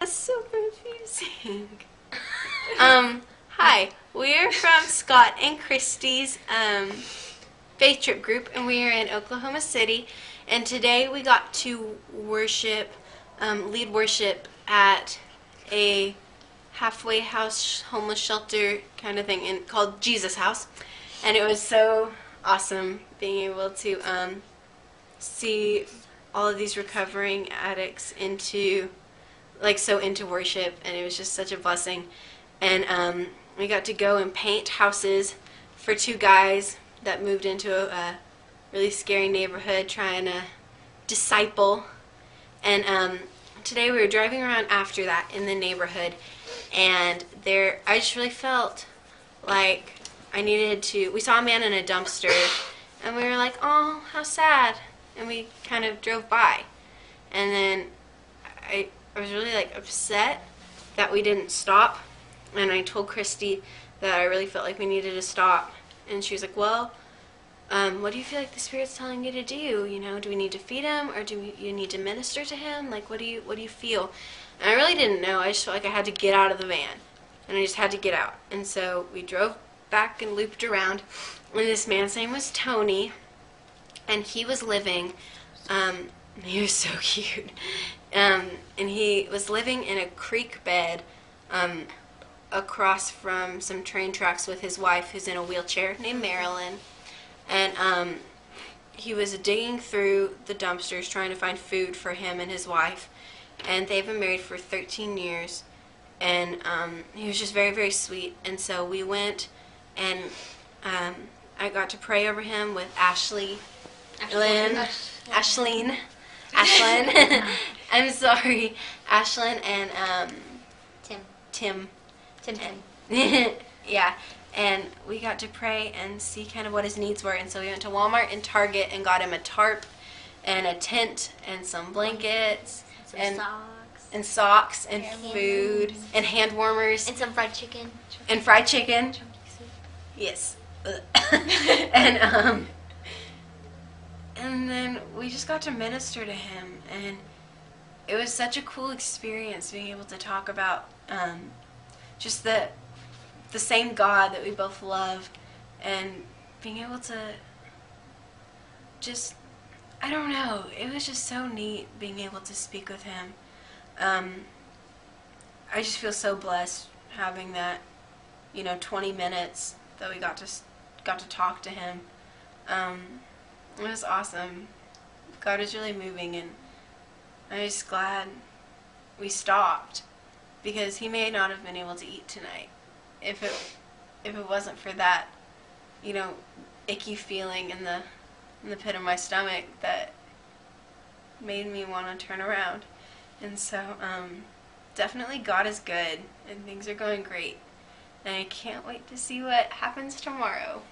That's so confusing. Hi. We're from Scott and Christy's faith trip group, and we are in Oklahoma City. And today we got to worship, lead worship at a halfway house, homeless shelter kind of thing, called Jesus House. And it was so awesome being able to see all of these recovering addicts into worship, and it was just such a blessing. And we got to go and paint houses for two guys that moved into a really scary neighborhood trying to disciple. And today we were driving around after that in the neighborhood, and I just really felt like we saw a man in a dumpster, and we were like, oh, how sad. And we kind of drove by. And then I was really upset that we didn't stop. And I told Christy that I really felt like we needed to stop. And she was like, well, what do you feel like the Spirit's telling you to do? You know, do we need to feed him, or you need to minister to him? Like, what do you feel? And I really didn't know. I just felt like I had to get out of the van. And I just had to get out. And so we drove back and looped around. And this man's name was Tony. And he was living, he was so cute. And he was living in a creek bed across from some train tracks with his wife, who's in a wheelchair, named Marilyn. And he was digging through the dumpsters trying to find food for him and his wife. And they've been married for 13 years. And he was just very, very sweet. And so we went, and I got to pray over him with Ashlyn. I'm sorry, Ashlyn and Tim. Yeah, and we got to pray and see kind of what his needs were. And so we went to Walmart and Target and got him a tarp and a tent and some blankets and socks and food and hand warmers and some fried chicken. Yes. And then we just got to minister to him, and it was such a cool experience being able to talk about just the same God that we both love, and being able to just, I don't know, it was just so neat being able to speak with him. I just feel so blessed having that, 20 minutes that we got to talk to him. It was awesome. God is really moving, and I'm just glad we stopped, because he may not have been able to eat tonight if it wasn't for that, icky feeling in the pit of my stomach that made me want to turn around. And so definitely God is good, and things are going great, and I can't wait to see what happens tomorrow.